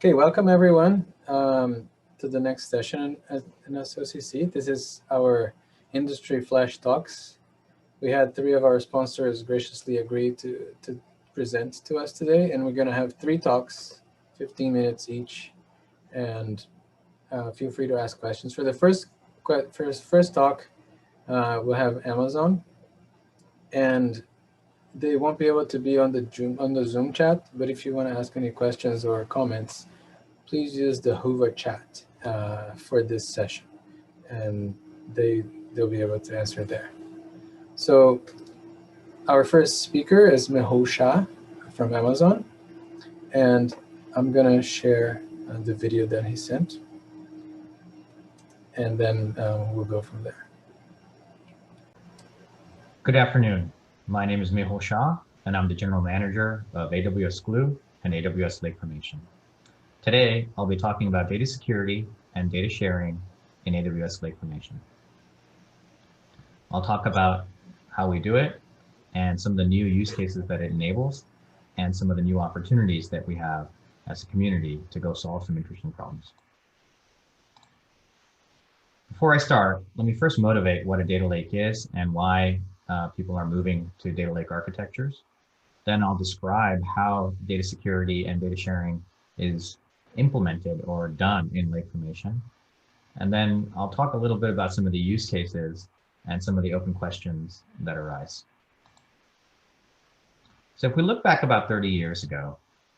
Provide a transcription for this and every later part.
Okay, welcome everyone to the next session in SoCC. This is our industry flash talks. We had three of our sponsors graciously agree to present to us today, and we're going to have three talks, 15 minutes each, and feel free to ask questions. For the first talk, we'll have Amazon, and they won't be able to be on the Zoom chat, but if you want to ask any questions or comments, please use the Hoover chat for this session, and they'll be able to answer there. So our first speaker is Mehul Shah from Amazon, and I'm gonna share the video that he sent, and then we'll go from there. Good afternoon. My name is Mehul Shah, and I'm the General Manager of AWS Glue and AWS Lake Formation. Today, I'll be talking about data security and data sharing in AWS Lake Formation. I'll talk about how we do it and some of the new use cases that it enables and some of the new opportunities that we have as a community to go solve some interesting problems. Before I start, let me first motivate what a data lake is and why people are moving to data lake architectures. Then I'll describe how data security and data sharing is implemented or done in lake formation. And then I'll talk a little bit about some of the use cases and some of the open questions that arise. So if we look back about 30 years ago,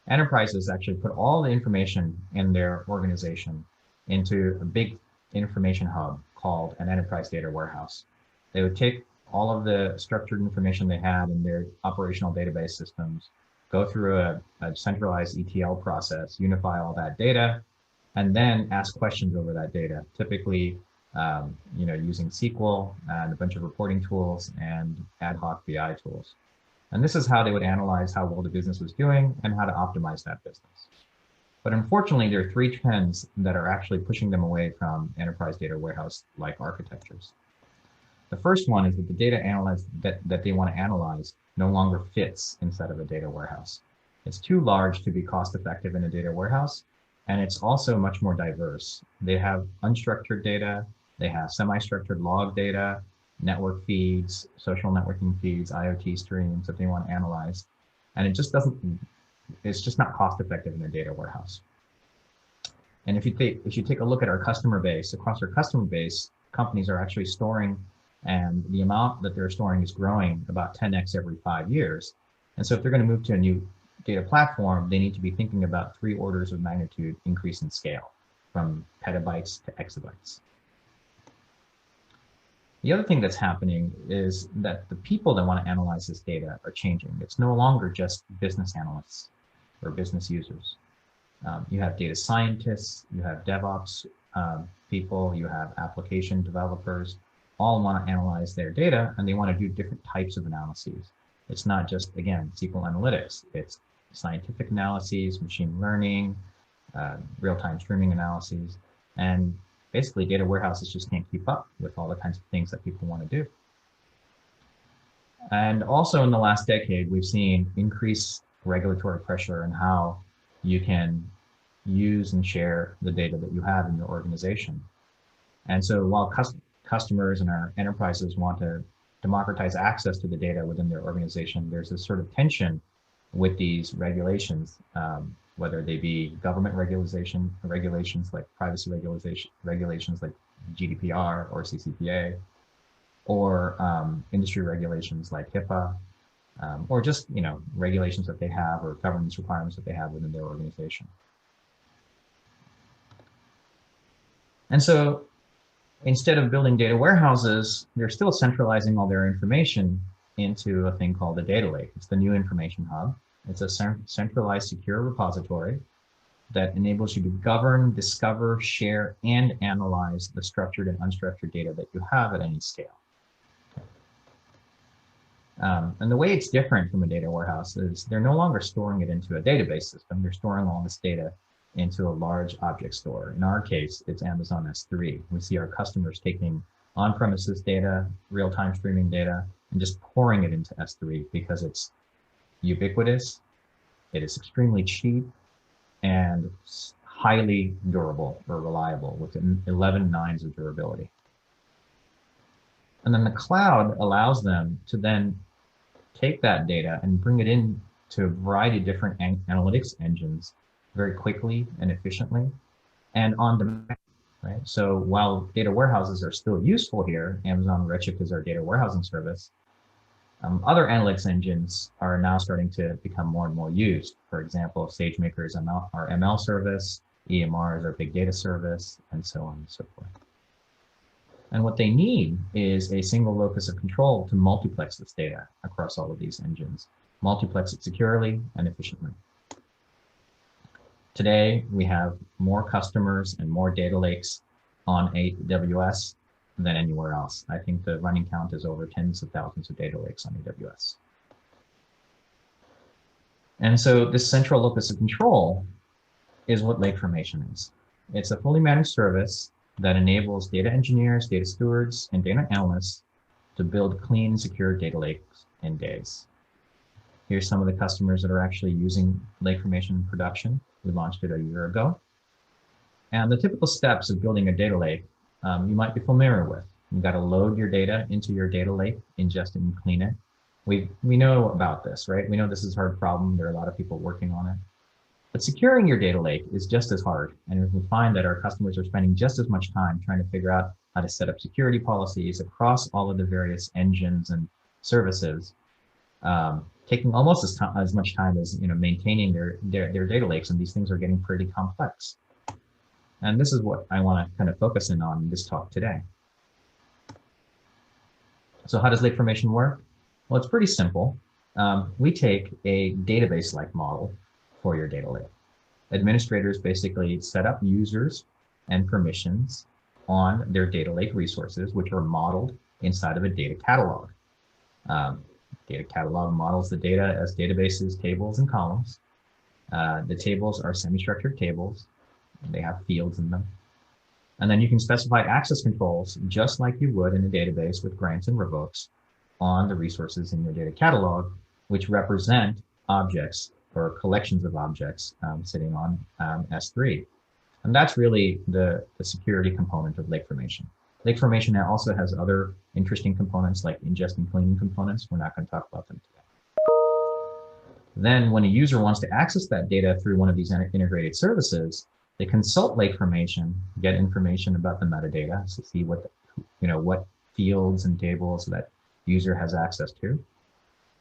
enterprises actually put all the information in their organization into a big information hub called an enterprise data warehouse. They would take all of the structured information they had in their operational database systems, go through a centralized ETL process, unify all that data, and then ask questions over that data, typically using SQL and a bunch of reporting tools and ad hoc BI tools. And this is how they would analyze how well the business was doing and how to optimize that business. But unfortunately, there are three trends that are actually pushing them away from enterprise data warehouse-like architectures. The first one is that the data that they want to analyze no longer fits inside of a data warehouse. It's too large to be cost effective in a data warehouse, and it's also much more diverse. They have unstructured data, they have semi-structured log data, network feeds, social networking feeds, IoT streams that they want to analyze. And it's just not cost effective in a data warehouse. And if you take a look at our customer base, across our customer base, companies are actually storing, and the amount that they're storing is growing about 10x every 5 years. And so if they're going to move to a new data platform, they need to be thinking about 3 orders of magnitude increase in scale, from petabytes to exabytes. The other thing that's happening is that the people that want to analyze this data are changing. It's no longer just business analysts or business users. You have data scientists, you have DevOps people, you have application developers, all want to analyze their data, and they want to do different types of analyses. It's not just, again, SQL analytics. It's scientific analyses, machine learning, real-time streaming analyses, and basically data warehouses just can't keep up with all the kinds of things that people want to do. And also in the last decade, we've seen increased regulatory pressure on how you can use and share the data that you have in your organization. And so while customers and our enterprises want to democratize access to the data within their organization, there's this sort of tension with these regulations, whether they be government regulations like privacy regulations like GDPR or CCPA, or industry regulations like HIPAA, or just regulations that they have or governance requirements that they have within their organization. And so instead of building data warehouses, they're still centralizing all their information into a thing called a data lake. It's the new information hub. It's a centralized secure repository that enables you to govern, discover, share, and analyze the structured and unstructured data that you have at any scale. And the way it's different from a data warehouse is they're no longer storing it into a database system. They're storing all this data into a large object store. In our case, it's Amazon S3. We see our customers taking on-premises data, real-time streaming data, and just pouring it into S3 because it's ubiquitous, it is extremely cheap, and highly durable or reliable with 11 nines of durability. And then the cloud allows them to then take that data and bring it in to a variety of different analytics engines very quickly and efficiently and on demand, right? So while data warehouses are still useful here, Amazon Redshift is our data warehousing service, other analytics engines are now starting to become more and more used. For example, SageMaker is our ML service, EMR is our big data service, and so on and so forth. And what they need is a single locus of control to multiplex this data across all of these engines, multiplex it securely and efficiently. Today, we have more customers and more data lakes on AWS than anywhere else. I think the running count is over tens of thousands of data lakes on AWS. And so this central locus of control is what Lake Formation is. It's a fully managed service that enables data engineers, data stewards, and data analysts to build clean, secure data lakes in days. Here's some of the customers that are actually using Lake Formation in production. We launched it a year ago. And the typical steps of building a data lake, you might be familiar with. You've got to load your data into your data lake, ingest it and clean it. We know about this, right? We know this is a hard problem. There are a lot of people working on it. But securing your data lake is just as hard. And we find that our customers are spending just as much time trying to figure out how to set up security policies across all of the various engines and services, taking almost as much time as maintaining their data lakes, and these things are getting pretty complex. And this is what I want to kind of focus in on this talk today. So how does Lake Formation work? Well, it's pretty simple. We take a database-like model for your data lake. Administrators basically set up users and permissions on their data lake resources, which are modeled inside of a data catalog. Data catalog models the data as databases, tables, and columns. The tables are semi-structured tables. They have fields in them. And then you can specify access controls just like you would in a database with grants and revokes on the resources in your data catalog, which represent objects or collections of objects sitting on S3. And that's really the security component of Lake Formation. Lake Formation now also has other interesting components like ingest and cleaning components. We're not going to talk about them today. Then when a user wants to access that data through one of these integrated services, they consult Lake Formation, get information about the metadata, so see what fields and tables that user has access to.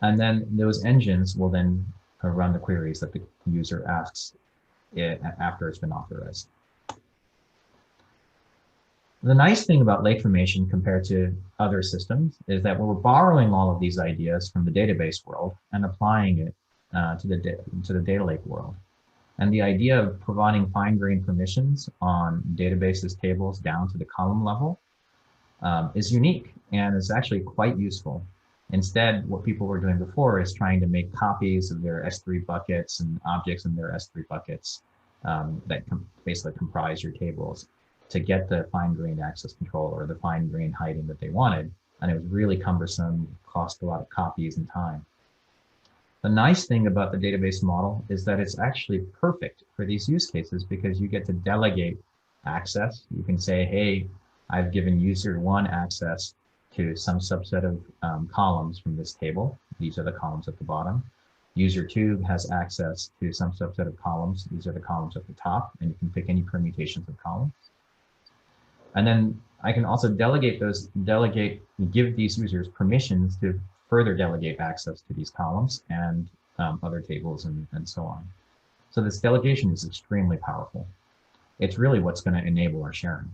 And then those engines will then run the queries that the user asks after it's been authorized. The nice thing about Lake Formation compared to other systems is that we're borrowing all of these ideas from the database world and applying it to the data lake world. And the idea of providing fine-grained permissions on databases tables down to the column level is unique and is actually quite useful. Instead, what people were doing before is trying to make copies of their S3 buckets and objects in their S3 buckets that basically comprise your tables to get the fine-grained access control or the fine-grained hiding that they wanted. And it was really cumbersome, cost a lot of copies and time. The nice thing about the database model is that it's actually perfect for these use cases because you get to delegate access. You can say, hey, I've given user 1 access to some subset of columns from this table. These are the columns at the bottom. User 2 has access to some subset of columns. These are the columns at the top, and you can pick any permutations of columns. And then I can also give these users permissions to further delegate access to these columns and other tables and so on. So this delegation is extremely powerful. It's really what's going to enable our sharing.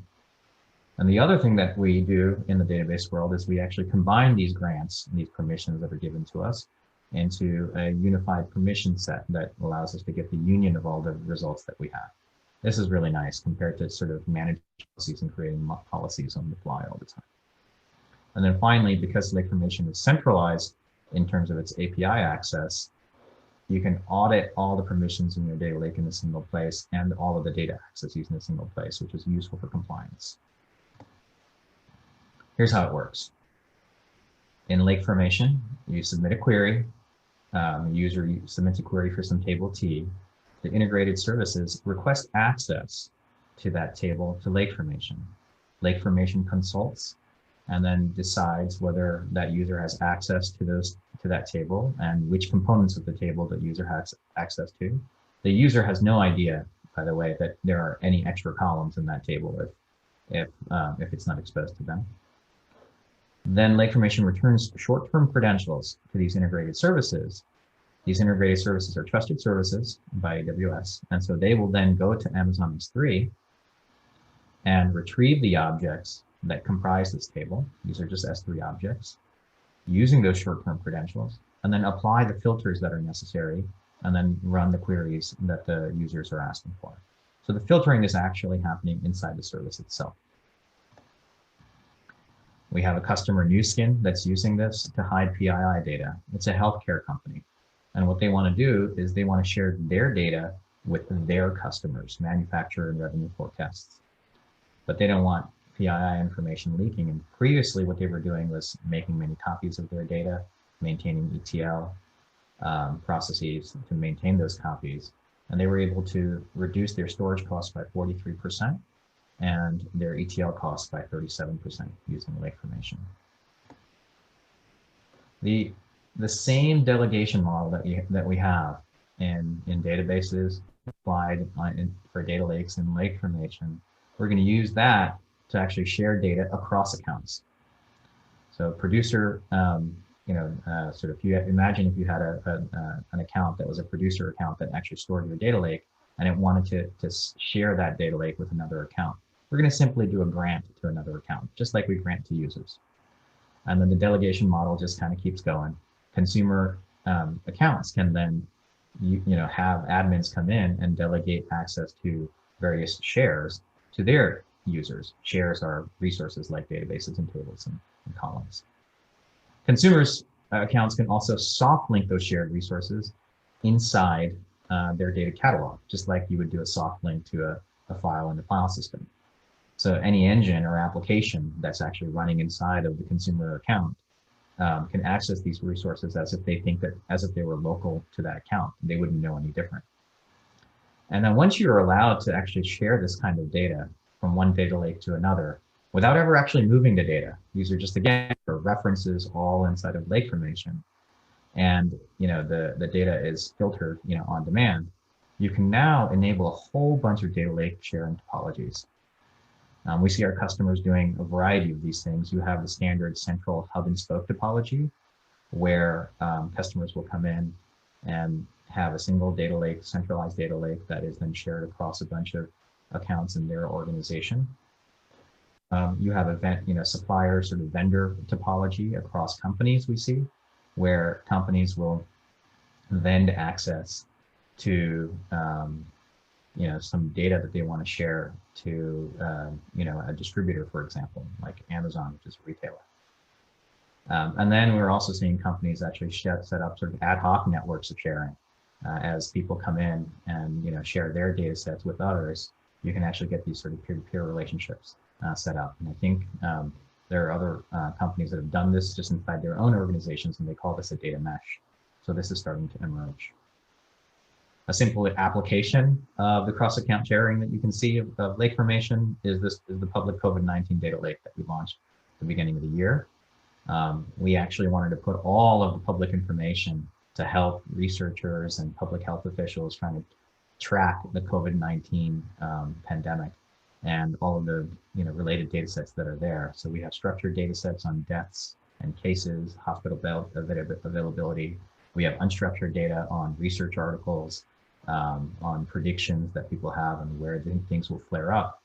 And the other thing that we do in the database world is we actually combine these grants and these permissions that are given to us into a unified permission set that allows us to get the union of all the results that we have. This is really nice compared to sort of managing policies and creating policies on the fly all the time. And then finally, because Lake Formation is centralized in terms of its API access, you can audit all the permissions in your data lake in a single place and all of the data access used in a single place, which is useful for compliance. Here's how it works. In Lake Formation, you submit a query. User submits a query for some table T. the integrated services request access to that table to lake formation. Lake formation consults and then decides whether that user has access to that table and which components of the table the user has access to. The user has no idea, by the way, that there are any extra columns in that table if it's not exposed to them. Then lake formation returns short-term credentials to these integrated services. These integrated services are trusted services by AWS, and so they will then go to Amazon S3 and retrieve the objects that comprise this table. These are just S3 objects, using those short-term credentials, and then apply the filters that are necessary, and then run the queries that the users are asking for. So the filtering is actually happening inside the service itself. We have a customer Nu Skin that's using this to hide PII data. It's a healthcare company. And what they want to do is they want to share their data with their customers, manufacturer and revenue forecasts. But they don't want PII information leaking. And previously what they were doing was making many copies of their data, maintaining ETL processes to maintain those copies. And they were able to reduce their storage costs by 43% and their ETL costs by 37% using lake formation. The same delegation model that we have in databases applied for data lakes and lake formation, we're going to use that to actually share data across accounts. So producer, sort of, imagine if you had an account that was a producer account that actually stored your data lake and it wanted to share that data lake with another account. We're going to simply do a grant to another account, just like we grant to users. And then the delegation model just kind of keeps going. Consumer accounts can then have admins come in and delegate access to various shares to their users. Shares are resources like databases and tables and columns. Consumers accounts can also soft link those shared resources inside their data catalog, just like you would do a soft link to a file in the file system. So any engine or application that's actually running inside of the consumer account can access these resources as if they were local to that account. They wouldn't know any different. And then once you're allowed to actually share this kind of data from one data lake to another, without ever actually moving the data, these are just, again, references all inside of lake formation, and the data is filtered on demand, you can now enable a whole bunch of data lake sharing topologies. We see our customers doing a variety of these things. You have the standard central hub and spoke topology, where customers will come in and have a single data lake, centralized data lake that is then shared across a bunch of accounts in their organization. You have supplier sort of vendor topology across companies we see, where companies will vend access to some data that they want to share to a distributor, for example, like Amazon, which is a retailer. And then we're also seeing companies actually set up sort of ad hoc networks of sharing. As people come in and share their data sets with others, you can actually get these sort of peer-to-peer relationships set up. And I think there are other companies that have done this just inside their own organizations, and they call this a data mesh. So this is starting to emerge. A simple application of the cross-account sharing that you can see of lake formation is the public COVID-19 data lake that we launched at the beginning of the year. We actually wanted to put all of the public information to help researchers and public health officials trying to track the COVID-19 pandemic and all of the related data sets that are there. So we have structured data sets on deaths and cases, hospital bed availability. We have unstructured data on research articles, on predictions that people have and where things will flare up.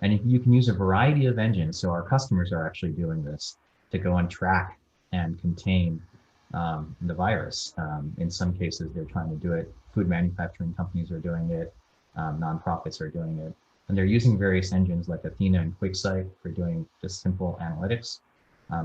And you can use a variety of engines. So our customers are actually doing this to go and track and contain the virus. In some cases, they're trying to do it. Food manufacturing companies are doing it. Nonprofits are doing it. And they're using various engines like Athena and QuickSight for doing just simple analytics.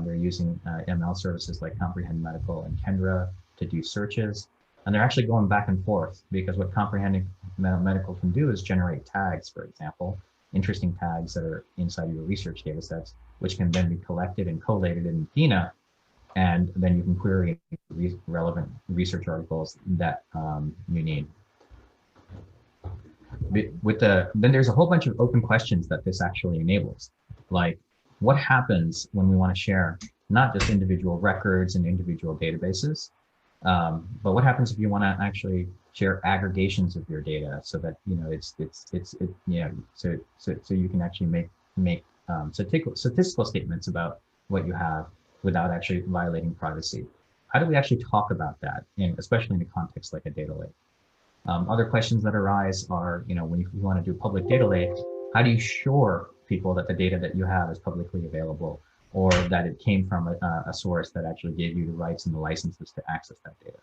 They're using ML services like Comprehend Medical and Kendra to do searches. And they're actually going back and forth, because what Comprehend Medical can do is generate tags, for example, interesting tags that are inside your research data sets, which can then be collected and collated in Athena. And then you can query relevant research articles that you need. then there's a whole bunch of open questions that this actually enables. Like, what happens when we want to share not just individual records and individual databases, but what happens if you want to actually share aggregations of your data so that so you can actually make statistical statements about what you have without actually violating privacy. How do we actually talk about that, especially in a context like a data lake? Other questions that arise are, when you want to do public data lake, how do you assure people that the data that you have is publicly available, or that it came from a source that actually gave you the rights and the licenses to access that data?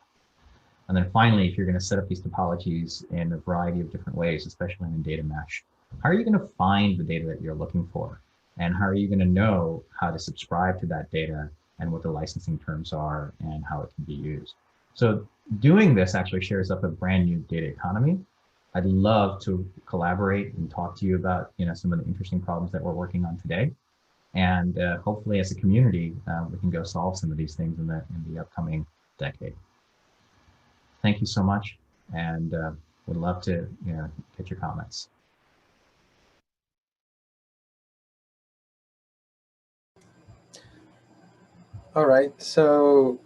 And then finally, if you're going to set up these topologies in a variety of different ways, especially in a data mesh, how are you going to find the data that you're looking for? And how are you going to know how to subscribe to that data and what the licensing terms are and how it can be used? So doing this actually shares up a brand new data economy. I'd love to collaborate and talk to you about some of the interesting problems that we're working on today. And hopefully as a community, we can go solve some of these things in the upcoming decade. Thank you so much, and would love to get your comments. All right. So,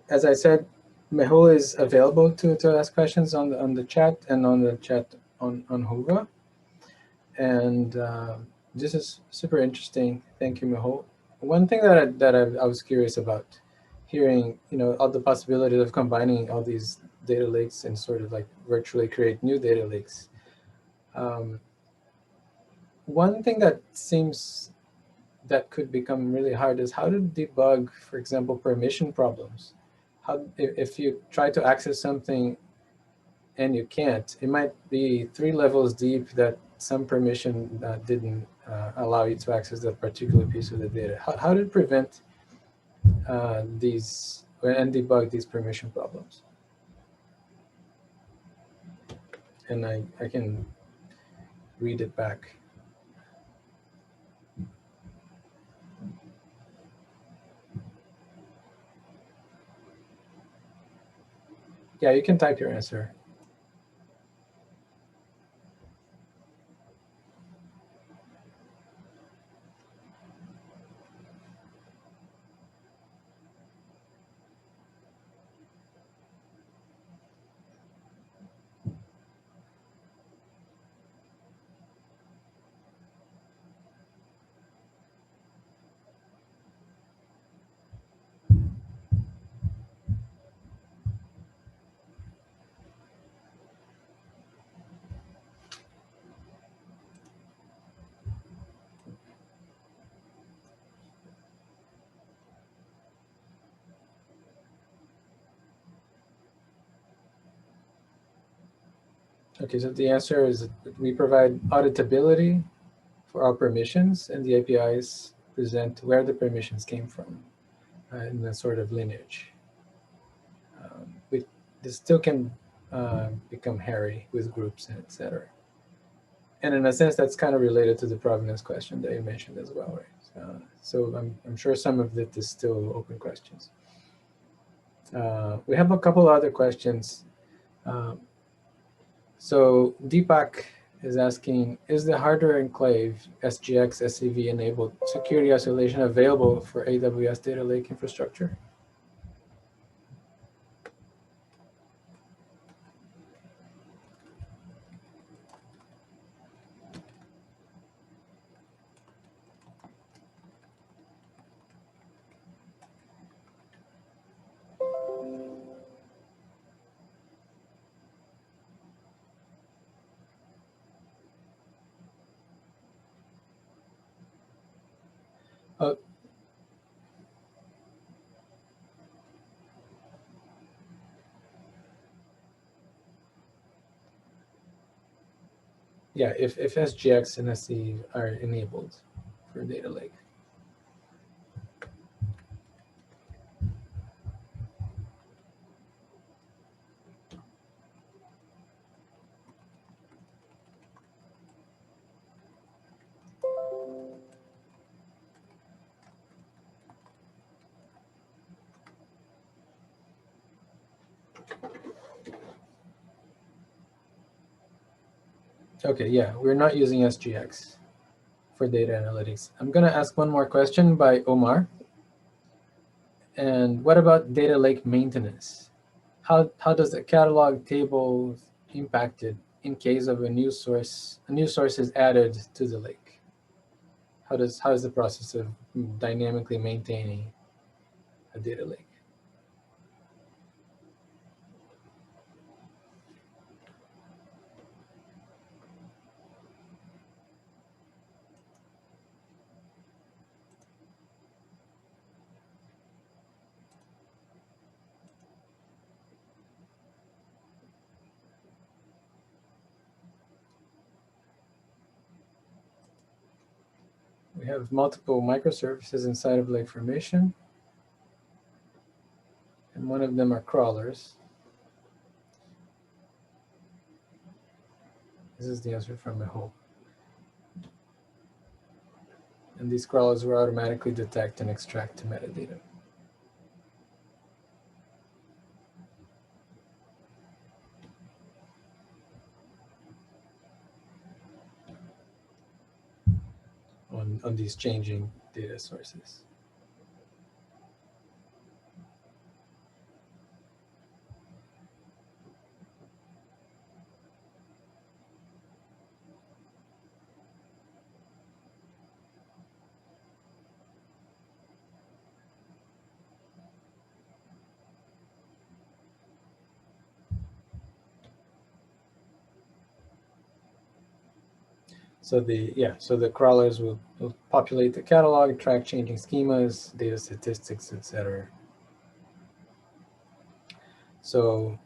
as I said, Mehul is available to ask questions on the chat and on the chat on Hoover. And this is super interesting. Thank you, Mehul. One thing that I was curious about, hearing all the possibilities of combining all these data lakes and sort of like virtually create new data lakes. One thing that seems that could become really hard is how to debug, for example, permission problems. How if you try to access something and you can't, it might be 3 levels deep that some permission didn't allow you to access that particular piece of the data. How to prevent these and debug these permission problems? And I can read it back. Yeah, you can type your answer. Okay, so the answer is we provide auditability for our permissions, and the APIs present where the permissions came from in a sort of lineage. This still can become hairy with groups and etc. And in a sense, that's kind of related to the provenance question that you mentioned as well, right? So I'm sure some of it is still open questions. We have a couple other questions. So Deepak is asking, is the hardware enclave SGX SCV enabled security isolation available for AWS data lake infrastructure? Yeah, if SGX and SC are enabled for data lake. Okay, yeah, we're not using SGX for data analytics. I'm going to ask one more question by Omar. And what about data lake maintenance? How does the catalog table impacted in case of a new source is added to the lake? How is the process of dynamically maintaining a data lake? We have multiple microservices inside of lake formation, and one of them are crawlers. This is the answer from Mehul. And these crawlers will automatically detect and extract the metadata. On these changing data sources. So the crawlers will populate the catalog, track changing schemas, data statistics, etc. So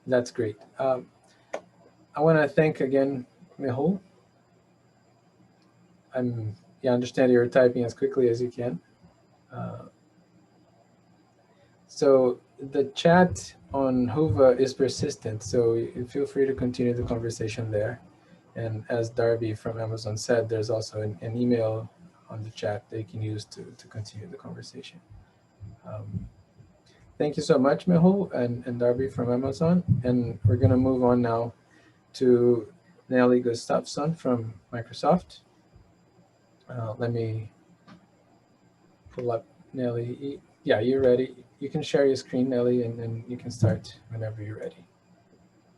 that's great. I want to thank again Mehul. I understand you're typing as quickly as you can. So the chat on Hova is persistent, so you feel free to continue the conversation there. And as Darby from Amazon said, there's also an email on the chat that you can use to continue the conversation. Thank you so much, Mehul and Darby from Amazon. And we're going to move on now to Nelly Gustafsson from Microsoft. Let me pull up Nelly. Yeah, you're ready. You can share your screen, Nelly, and then you can start whenever you're ready.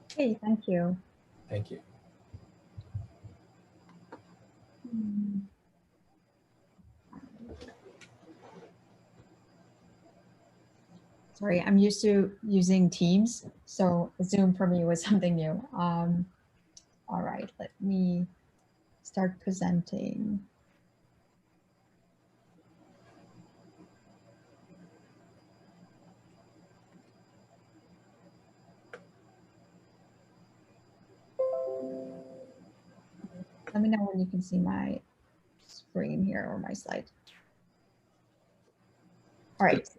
Okay, thank you. Thank you. Sorry, I'm used to using Teams, so Zoom for me was something new. All right, let me start presenting. Let me know when you can see my screen here or my slide. All right.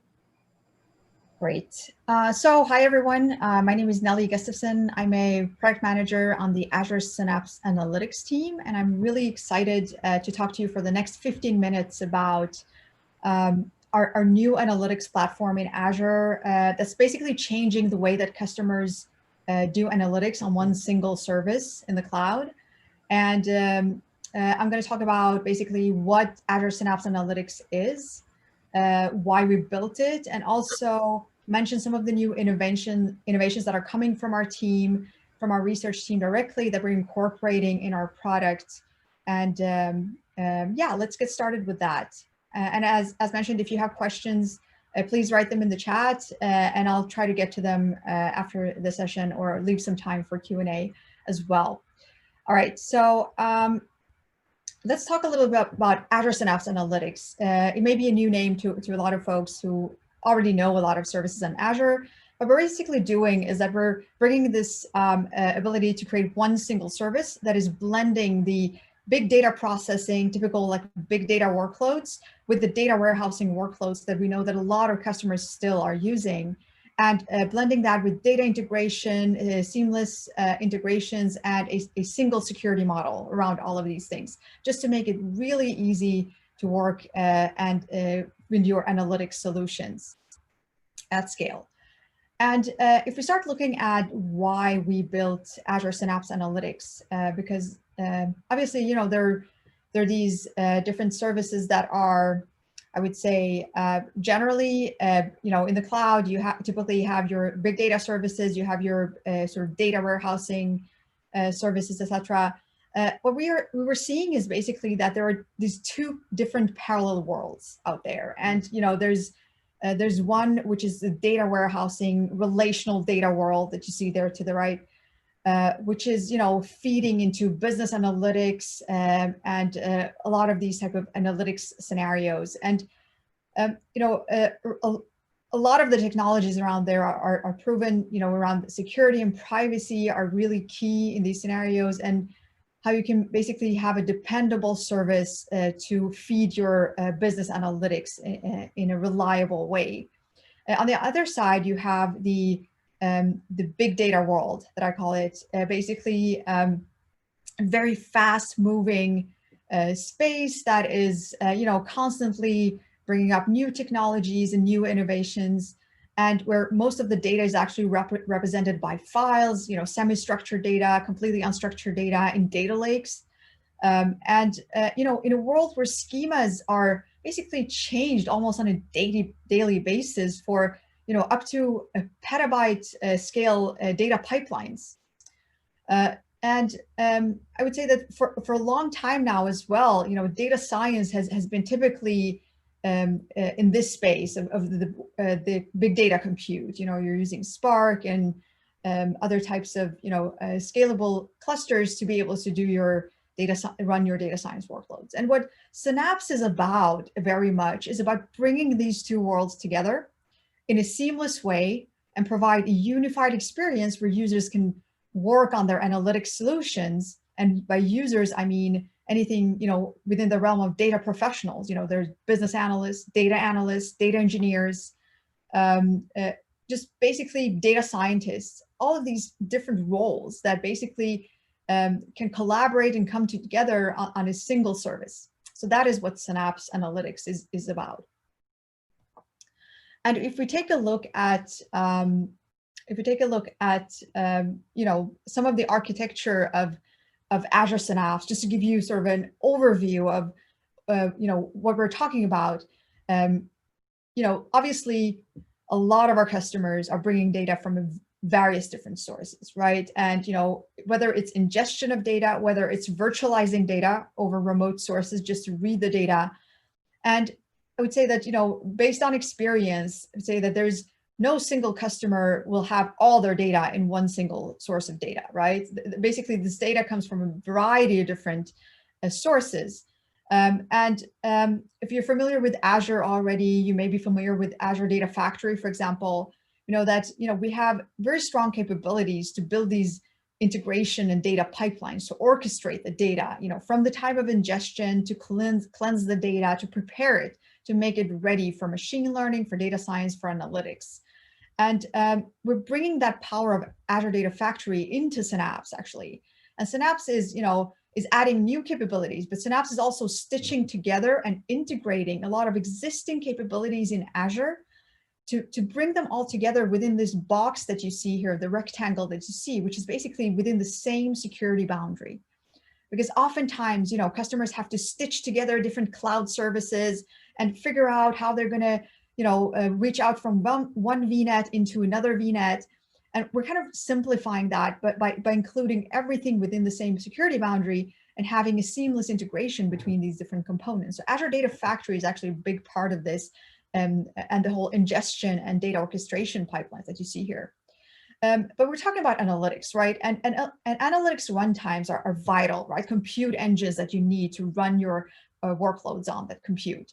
Great. So hi, everyone. My name is Nelly Gustafsson. I'm a product manager on the Azure Synapse Analytics team, and I'm really excited to talk to you for the next 15 minutes about our new analytics platform in Azure that's basically changing the way that customers do analytics on one single service in the cloud. And I'm going to talk about basically what Azure Synapse Analytics is, why we built it, and also mention some of the new innovations that are coming from our team, from our research team directly that we're incorporating in our product. And yeah, let's get started with that. And as mentioned, if you have questions, please write them in the chat, and I'll try to get to them after the session or leave some time for Q&A as well. All right, so let's talk a little bit about Azure Synapse Analytics. It may be a new name to a lot of folks who already know a lot of services on Azure. What we're basically doing is that we're bringing this ability to create one single service that is blending the big data processing, typical like big data workloads, with the data warehousing workloads that we know that a lot of customers still are using, and blending that with data integration, seamless integrations, and a single security model around all of these things, just to make it really easy to work and with your analytics solutions at scale. And if we start looking at why we built Azure Synapse Analytics, because obviously, you know, there are these different services that are, I would say, generally, you know, in the cloud, you typically have your big data services, you have your sort of data warehousing services, etc. What we were seeing is basically that there are these two different parallel worlds out there, and you know, there's one which is the data warehousing relational data world that you see there to the right, which is, you know, feeding into business analytics and a lot of these type of analytics scenarios. And, you know, a lot of the technologies around there are proven, you know, around security and privacy are really key in these scenarios, and how you can basically have a dependable service to feed your business analytics in a reliable way. On the other side, you have the big data world that I call it, basically very fast moving space that is, you know, constantly bringing up new technologies and new innovations, and where most of the data is actually represented by files, you know, semi-structured data, completely unstructured data in data lakes. You know, in a world where schemas are basically changed almost on a daily basis for, you know, up to a petabyte scale data pipelines. I would say that for a long time now as well, you know, data science has been typically in this space of the big data compute. You know, you're using Spark and other types of, you know, scalable clusters to be able to do your run your data science workloads. And what Synapse is about very much is about bringing these two worlds together in a seamless way and provide a unified experience where users can work on their analytics solutions. And by users, I mean anything, you know, within the realm of data professionals. You know, there's business analysts, data engineers, just basically data scientists, all of these different roles that basically can collaborate and come together on a single service. So that is what Synapse Analytics is about. And if we take a look at, you know, some of the architecture of Azure Synapse, just to give you sort of an overview of, you know, what we're talking about. You know, obviously, a lot of our customers are bringing data from various different sources, right? And, you know, whether it's ingestion of data, whether it's virtualizing data over remote sources just to read the data. And I would say that, you know, based on experience, I would say that there's no single customer will have all their data in one single source of data, right? Basically, this data comes from a variety of different sources. If you're familiar with Azure already, you may be familiar with Azure Data Factory, for example. You know that, you know, we have very strong capabilities to build these integration and data pipelines to orchestrate the data, you know, from the time of ingestion to cleanse the data, to prepare it, to make it ready for machine learning, for data science, for analytics. And we're bringing that power of Azure Data Factory into Synapse, actually. And Synapse is, you know, is adding new capabilities, but Synapse is also stitching together and integrating a lot of existing capabilities in Azure to bring them all together within this box that you see here, the rectangle that you see, which is basically within the same security boundary. Because oftentimes, you know, customers have to stitch together different cloud services and figure out how they're going to, you know, reach out from one VNet into another VNet. And we're kind of simplifying that, but by including everything within the same security boundary and having a seamless integration between these different components. So Azure Data Factory is actually a big part of this, and the whole ingestion and data orchestration pipelines that you see here. But we're talking about analytics, right? And analytics runtimes are vital, right? Compute engines that you need to run your workloads on that compute.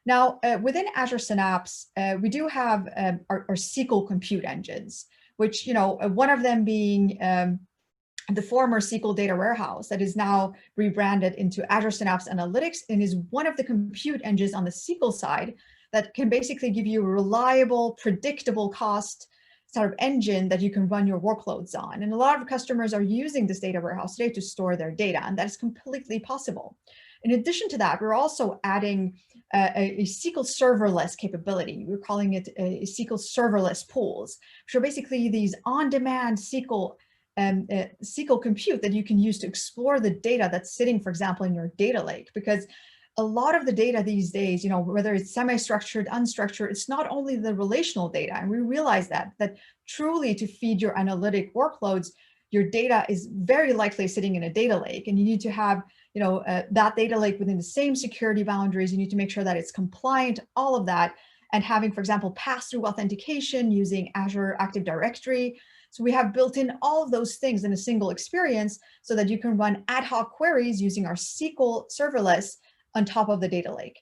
Now, within Azure Synapse, we do have our SQL compute engines, which, you know, one of them being the former SQL data warehouse that is now rebranded into Azure Synapse Analytics and is one of the compute engines on the SQL side that can basically give you a reliable, predictable cost sort of engine that you can run your workloads on. And a lot of customers are using this data warehouse today to store their data, and that is completely possible. In addition to that, we're also adding a SQL serverless capability. We're calling it a SQL serverless pools, which are basically these on-demand SQL compute that you can use to explore the data that's sitting, for example, in your data lake. Because a lot of the data these days, whether it's semi-structured, unstructured, it's not only the relational data. And we realize that truly to feed your analytic workloads, your data is very likely sitting in a data lake, and you need to have that data lake within the same security boundaries. You need to make sure that it's compliant, all of that, and having, for example, pass-through authentication using Azure Active Directory. So we have built in all of those things in a single experience so that you can run ad hoc queries using our SQL serverless on top of the data lake.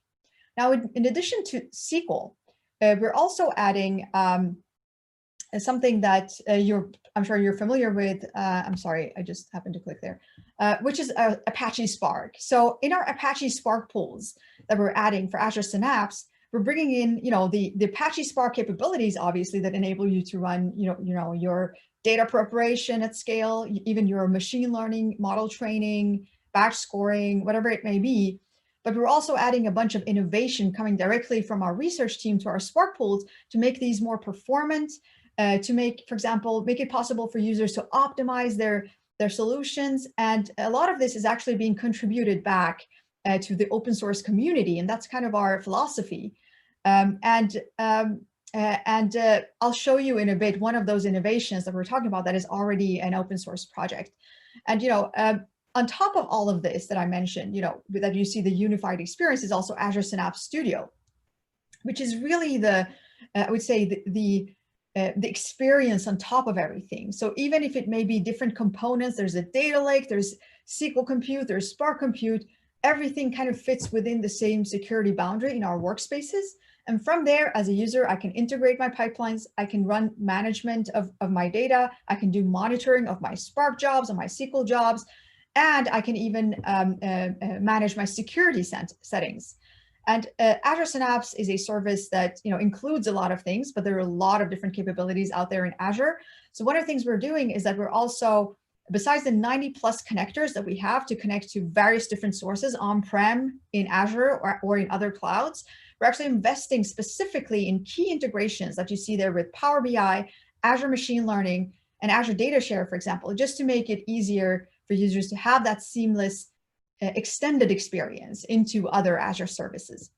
Now, in addition to SQL, we're also adding something that I'm sure you're familiar with. I'm sorry, I just happened to click there, which is Apache Spark. So in our Apache Spark pools that we're adding for Azure Synapse, we're bringing in, the Apache Spark capabilities, obviously, that enable you to run, your data preparation at scale, even your machine learning, model training, batch scoring, whatever it may be. But we're also adding a bunch of innovation coming directly from our research team to our Spark pools to make these more performant, to make, for example, make it possible for users to optimize their solutions. And a lot of this is actually being contributed back to the open source community. And that's kind of our philosophy. I'll show you in a bit one of those innovations that we're talking about that is already an open source project. And, on top of all of this that I mentioned, that you see the unified experience is also Azure Synapse Studio, which is really I would say the experience on top of everything. So even if it may be different components, there's a data lake, there's SQL compute, there's Spark compute, everything kind of fits within the same security boundary in our workspaces. And from there, as a user, I can integrate my pipelines, I can run management of my data, I can do monitoring of my Spark jobs and my SQL jobs, and I can even manage my security settings. And Azure Synapse is a service that includes a lot of things, but there are a lot of different capabilities out there in Azure. So one of the things we're doing is that we're also, besides the 90+ connectors that we have to connect to various different sources on-prem, in Azure, or in other clouds, we're actually investing specifically in key integrations that you see there with Power BI, Azure Machine Learning, and Azure Data Share, for example, just to make it easier for users to have that seamless extended experience into other Azure services.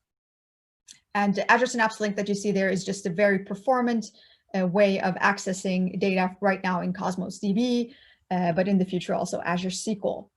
And Azure Synapse Link that you see there is just a very performant way of accessing data right now in Cosmos DB, but in the future also Azure SQL.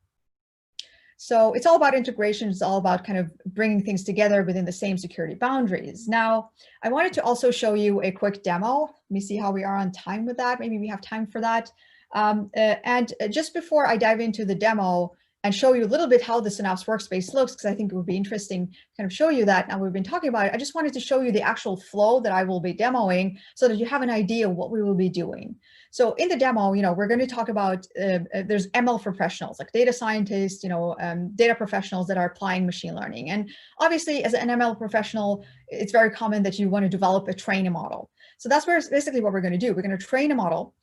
So it's all about integration. It's all about kind of bringing things together within the same security boundaries. Now, I wanted to also show you a quick demo. Let me see how we are on time with that. Maybe we have time for that. And just before I dive into the demo and show you a little bit how the Synapse Workspace looks, because I think it would be interesting to kind of show you that. Now we've been talking about it. I just wanted to show you the actual flow that I will be demoing so that you have an idea of what we will be doing. So in the demo, we're going to talk about, there's ML professionals, like data scientists, data professionals that are applying machine learning. And obviously, as an ML professional, it's very common that you want to develop a training model. So that's basically what we're going to do. We're going to train a model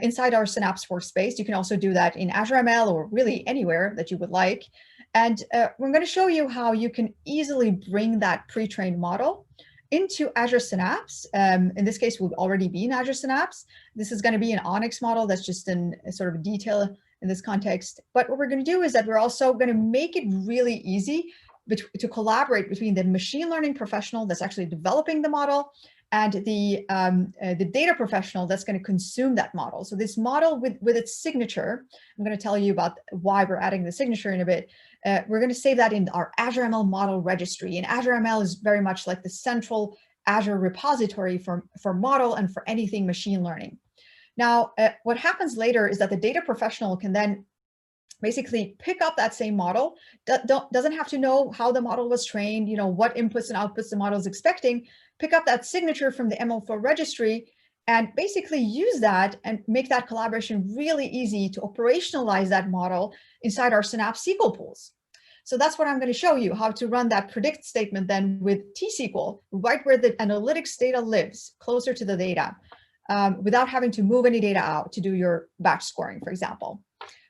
inside our Synapse Workspace. You can also do that in Azure ML or really anywhere that you would like. And we're going to show you how you can easily bring that pre-trained model into Azure Synapse. In this case, we'll already be in Azure Synapse. This is going to be an Onyx model. That's just in sort of detail in this context. But what we're going to do is that we're also going to make it really easy to collaborate between the machine learning professional that's actually developing the model and the data professional that's going to consume that model. So this model with its signature, I'm going to tell you about why we're adding the signature in a bit. We're going to save that in our Azure ML model registry. And Azure ML is very much like the central Azure repository for model and for anything machine learning. Now, what happens later is that the data professional can then basically pick up that same model, doesn't have to know how the model was trained, what inputs and outputs the model is expecting, pick up that signature from the ML4 registry, and basically use that and make that collaboration really easy to operationalize that model inside our Synapse SQL pools. So that's what I'm going to show you, how to run that predict statement then with T-SQL, right where the analytics data lives, closer to the data, without having to move any data out to do your batch scoring, for example.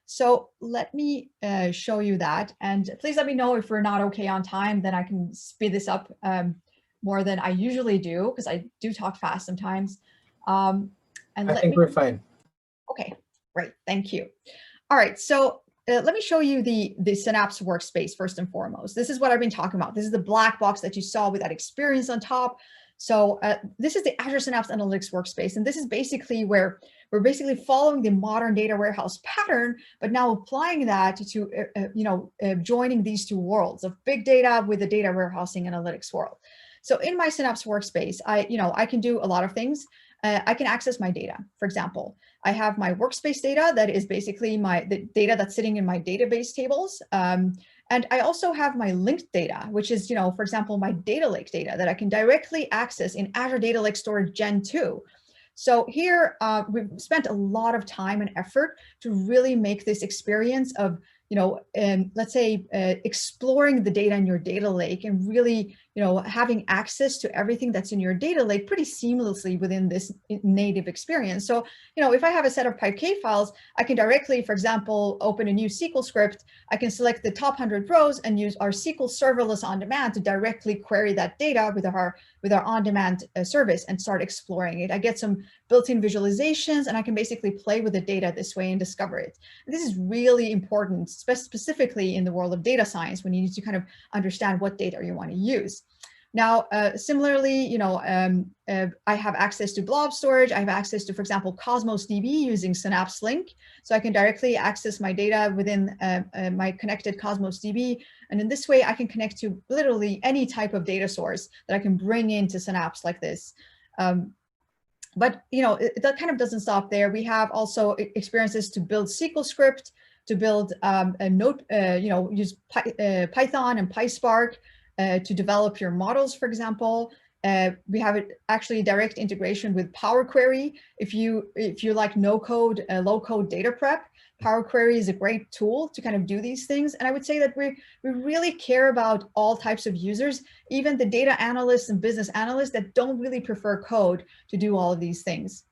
So let me show you that. And please let me know if we're not okay on time, then I can speed this up more than I usually do, because I do talk fast sometimes. And I think we're fine. Okay, great, thank you. All right, so let me show you the Synapse Workspace first and foremost. This is what I've been talking about. This is the black box that you saw with that experience on top. So this is the Azure Synapse Analytics Workspace, and this is basically where we're basically following the modern data warehouse pattern, but now applying that to joining these two worlds of big data with the data warehousing analytics world. So in my Synapse Workspace, I can do a lot of things. I can access my data. For example, I have my workspace data that is basically the data that's sitting in my database tables. And I also have my linked data, which is, for example, my data lake data that I can directly access in Azure Data Lake Storage Gen 2. So here we've spent a lot of time and effort to really make this experience of, let's say, exploring the data in your data lake and really, having access to everything that's in your data lake pretty seamlessly within this native experience. So, if I have a set of Pipek files, I can directly, for example, open a new SQL script. I can select the top 100 rows and use our SQL serverless on demand to directly query that data with our on-demand service and start exploring it. I get some built-in visualizations, and I can basically play with the data this way and discover it. And this is really important, specifically in the world of data science, when you need to kind of understand what data you want to use. Now, similarly, I have access to blob storage. I have access to, for example, Cosmos DB using Synapse Link. So I can directly access my data within my connected Cosmos DB. And in this way, I can connect to literally any type of data source that I can bring into Synapse like this. But that kind of doesn't stop there. We have also experiences to build SQL script, to build a note, use Python and PySpark to develop your models, for example. We have actually direct integration with Power Query. If you like no code, low code data prep, Power Query is a great tool to kind of do these things. And I would say that we really care about all types of users, even the data analysts and business analysts that don't really prefer code to do all of these things.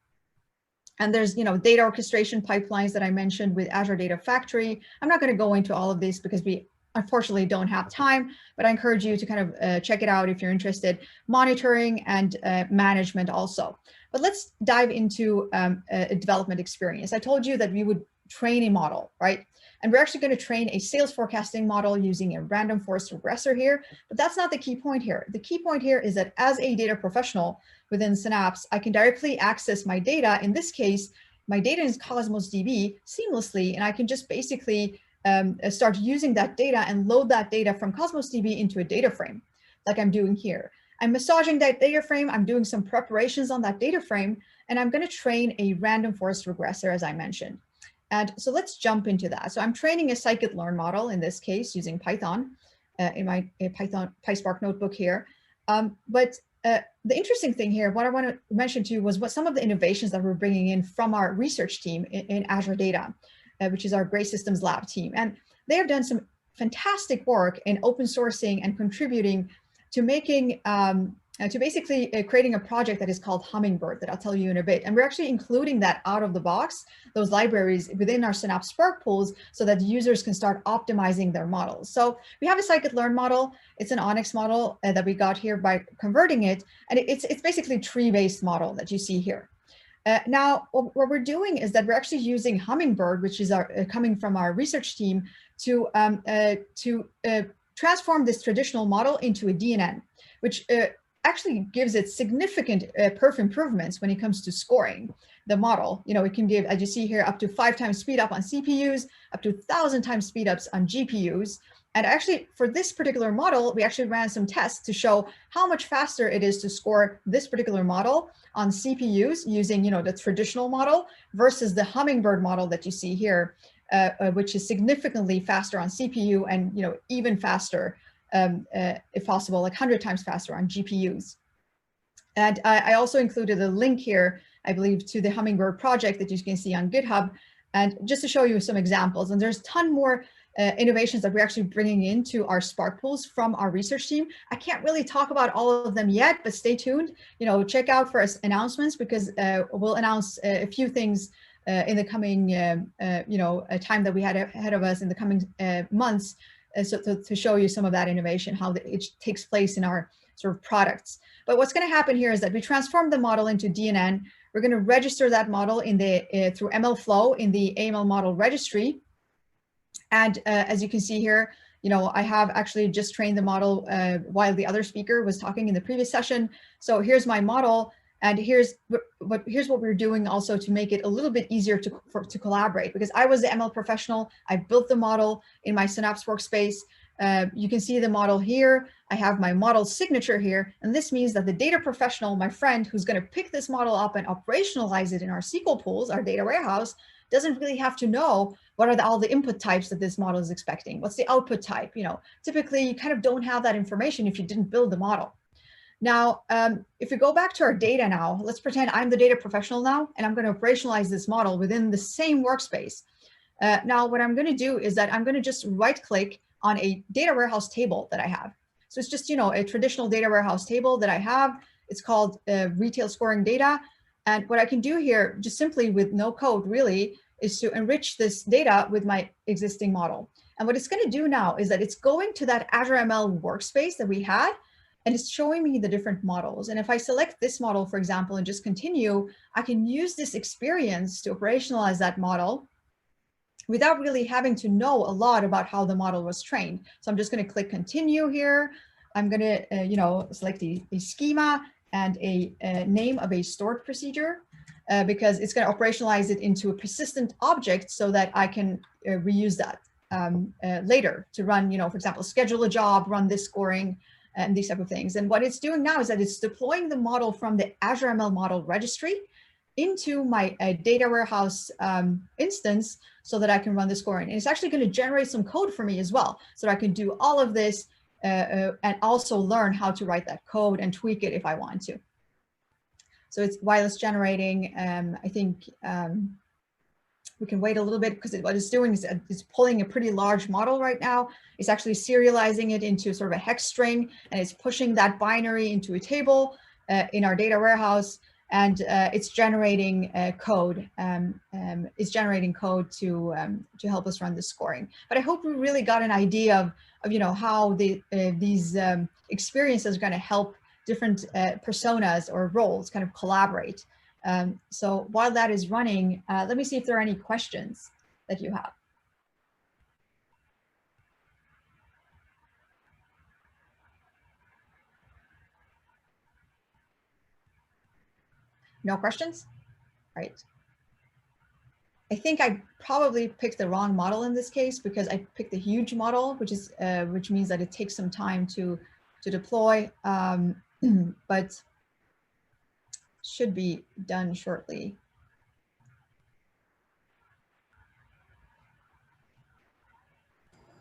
And there's, data orchestration pipelines that I mentioned with Azure Data Factory. I'm not going to go into all of this because we unfortunately don't have time, but I encourage you to kind of check it out if you're interested. Monitoring and management also. But let's dive into a development experience. I told you that we would train a model, right? And we're actually going to train a sales forecasting model using a random forest regressor here, but that's not the key point here. The key point here is that as a data professional within Synapse, I can directly access my data. In this case, my data is Cosmos DB seamlessly, and I can just basically start using that data and load that data from Cosmos DB into a data frame, like I'm doing here. I'm massaging that data frame, I'm doing some preparations on that data frame, and I'm going to train a random forest regressor, as I mentioned. And so let's jump into that. So I'm training a scikit-learn model, in this case, using Python in my Python PySpark notebook here. But the interesting thing here, what I want to mention to you was what some of the innovations that we're bringing in from our research team in Azure Data, which is our Gray Systems Lab team. And they have done some fantastic work in open sourcing and contributing to making, to basically creating a project that is called Hummingbird that I'll tell you in a bit. And we're actually including that out of the box, those libraries within our Synapse Spark pools so that users can start optimizing their models. So we have a scikit-learn model. It's an Onyx model that we got here by converting it. And it's basically a tree-based model that you see here. Now, what we're doing is that we're actually using Hummingbird, which is coming from our research team, to transform this traditional model into a DNN, which actually gives it significant perf improvements when it comes to scoring the model. It can give, as you see here, up to 5 times speed up on CPUs, up to 1,000 times speed ups on GPUs. And actually, for this particular model, we actually ran some tests to show how much faster it is to score this particular model on CPUs using, the traditional model versus the Hummingbird model that you see here, which is significantly faster on CPU and, even faster, if possible, like 100 times faster on GPUs. And I also included a link here, I believe, to the Hummingbird project that you can see on GitHub, and just to show you some examples. And there's a ton more innovations that we're actually bringing into our Spark pools from our research team. I can't really talk about all of them yet, but stay tuned. Check out for us announcements, because we'll announce a few things in the coming, time that we had ahead of us in the coming months, so to show you some of that innovation, how it takes place in our sort of products. But what's going to happen here is that we transform the model into DNN. We're going to register that model in the through MLflow in the AML model registry. And as you can see here, I have actually just trained the model while the other speaker was talking in the previous session. So here's my model, and here's what we're doing also to make it a little bit easier to collaborate, because I was the ML professional. I built the model in my Synapse Workspace. You can see the model here. I have my model signature here, and this means that the data professional, my friend, who's going to pick this model up and operationalize it in our SQL pools, our data warehouse, doesn't really have to know what are all the input types that this model is expecting. What's the output type? Typically you kind of don't have that information if you didn't build the model. Now, if we go back to our data now, let's pretend I'm the data professional now, and I'm going to operationalize this model within the same workspace. Now, what I'm going to do is that I'm going to just right click on a data warehouse table that I have. So it's just, a traditional data warehouse table that I have. It's called retail scoring data. And what I can do here, just simply with no code really, is to enrich this data with my existing model. And what it's going to do now is that it's going to that Azure ML workspace that we had, and it's showing me the different models. And if I select this model, for example, and just continue, I can use this experience to operationalize that model without really having to know a lot about how the model was trained. So I'm just going to click continue here. I'm going to, select a schema and a name of a stored procedure, because it's going to operationalize it into a persistent object so that I can reuse that later to run, for example, schedule a job, run this scoring, and these type of things. And what it's doing now is that it's deploying the model from the Azure ML model registry into my data warehouse instance so that I can run the scoring. And it's actually going to generate some code for me as well, so that I can do all of this and also learn how to write that code and tweak it if I want to. So while it's generating, I think we can wait a little bit, because what it's doing is it's pulling a pretty large model right now. It's actually serializing it into sort of a hex string, and it's pushing that binary into a table in our data warehouse, and it's generating code. It's generating code to help us run the scoring. But I hope we really got an idea of how these experiences are going to help different personas or roles kind of collaborate. So while that is running, let me see if there are any questions that you have. No questions? Right. I think I probably picked the wrong model in this case, because I picked the huge model, which means that it takes some time to deploy, but should be done shortly.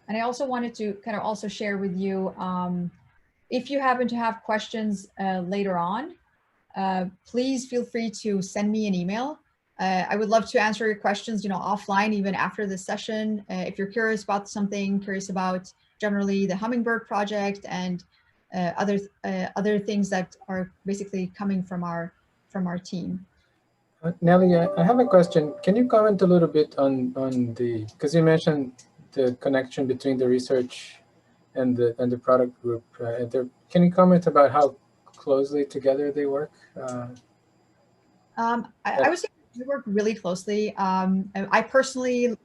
And I also wanted to kind of also share with you, if you happen to have questions later on, please feel free to send me an email. I would love to answer your questions, offline, even after this session. If you're curious about something, curious about generally the Hummingbird project and other things that are basically coming from our team. Nelly, I have a question. Can you comment a little bit on because you mentioned the connection between the research and the product group. Can you comment about how closely together they work? I would say we work really closely. I personally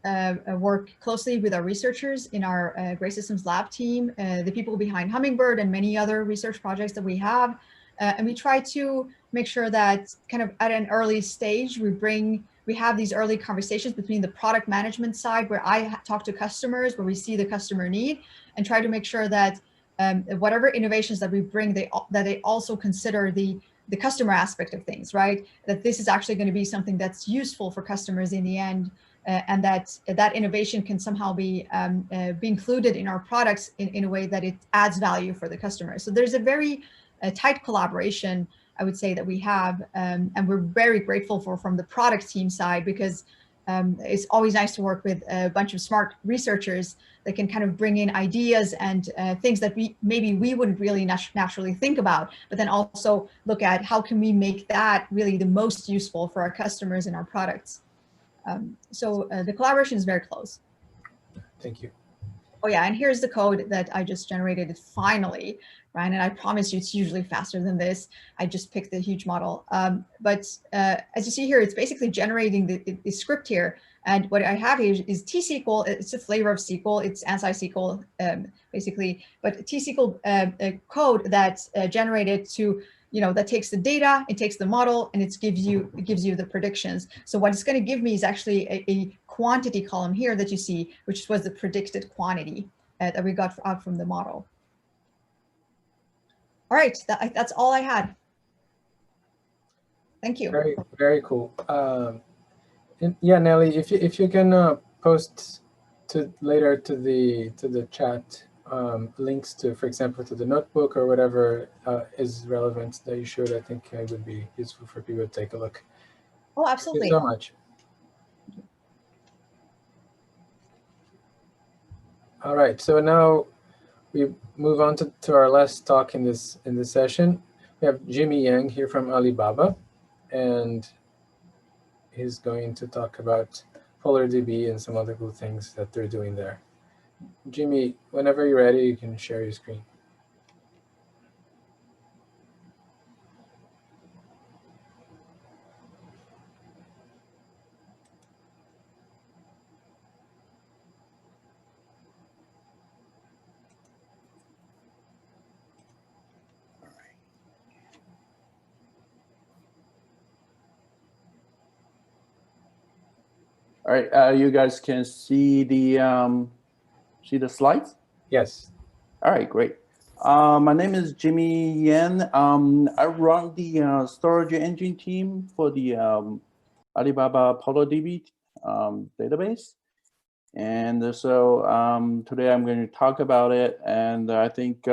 work closely with our researchers in our Gray Systems Lab team, the people behind Hummingbird and many other research projects that we have. And we try to make sure that kind of at an early stage, we have these early conversations between the product management side, where I talk to customers, where we see the customer need, and try to make sure that whatever innovations that we bring, that they also consider the customer aspect of things, right? That this is actually going to be something that's useful for customers in the end, and that innovation can somehow be included in our products in a way that it adds value for the customer. So there's a very tight collaboration, I would say, that we have, and we're very grateful from the product team side, because it's always nice to work with a bunch of smart researchers that can kind of bring in ideas and things that maybe we wouldn't really naturally think about, but then also look at how can we make that really the most useful for our customers and our products. So the collaboration is very close. Thank you. Oh yeah, and here's the code that I just generated finally, right? And I promise you it's usually faster than this. I just picked the huge model. But as you see here, it's basically generating the script here. And what I have here is T-SQL. It's a flavor of SQL. It's ANSI-SQL, basically. But T-SQL code that's generated to, that takes the data, it takes the model, and it gives you the predictions. So what it's going to give me is actually a quantity column here that you see, which was the predicted quantity that we got out from the model. All right, that's all I had. Thank you. Very, very cool. Yeah, Nelly, if you can post later to the chat links to, for example, to the notebook or whatever is relevant that you showed, I think it would be useful for people to take a look. Oh, absolutely. Thank you so much. All right, so now we move on to our last talk in this session. We have Jimmy Yang here from Alibaba, and he's going to talk about Apollodb and some other cool things that they're doing there. Jimmy, whenever you're ready, you can share your screen. All right, you guys can see the slides? Yes. All right, great. My name is Jimmy Yan. I run the storage engine team for the Alibaba Apollodb database. And so today I'm going to talk about it. And I think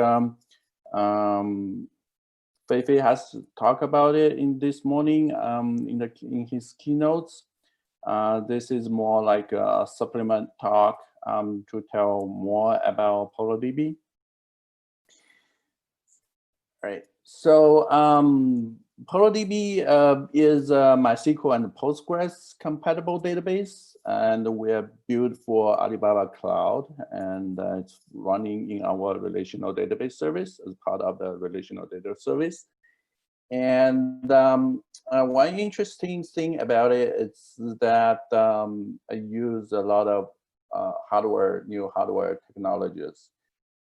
Fei has talked about it this morning in his keynotes. This is more like a supplement talk to tell more about Apollodb. Right. So Apollodb is MySQL and Postgres compatible database, and we're built for Alibaba Cloud, and it's running in our relational database service as part of the relational data service. And one interesting thing about it is that I use a lot of new hardware technologies.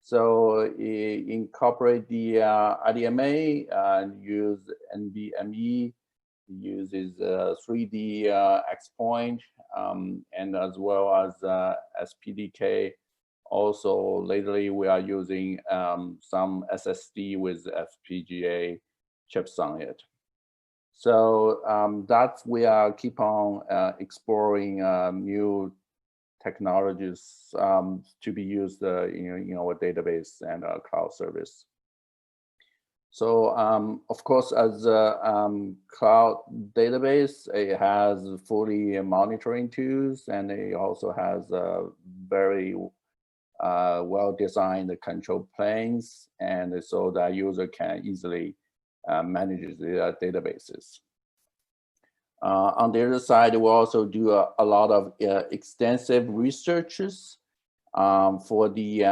So incorporate the IDMA and use NVMe, uses 3D Xpoint, and as well as SPDK. Also, lately we are using some SSD with FPGA chips on it. So we are keep on exploring new technologies to be used in our database and our cloud service. So of course, as a cloud database, it has fully monitoring tools, and it also has a very well-designed control planes, and so that user can easily manage their databases. On the other side, we also do a lot of extensive researches for the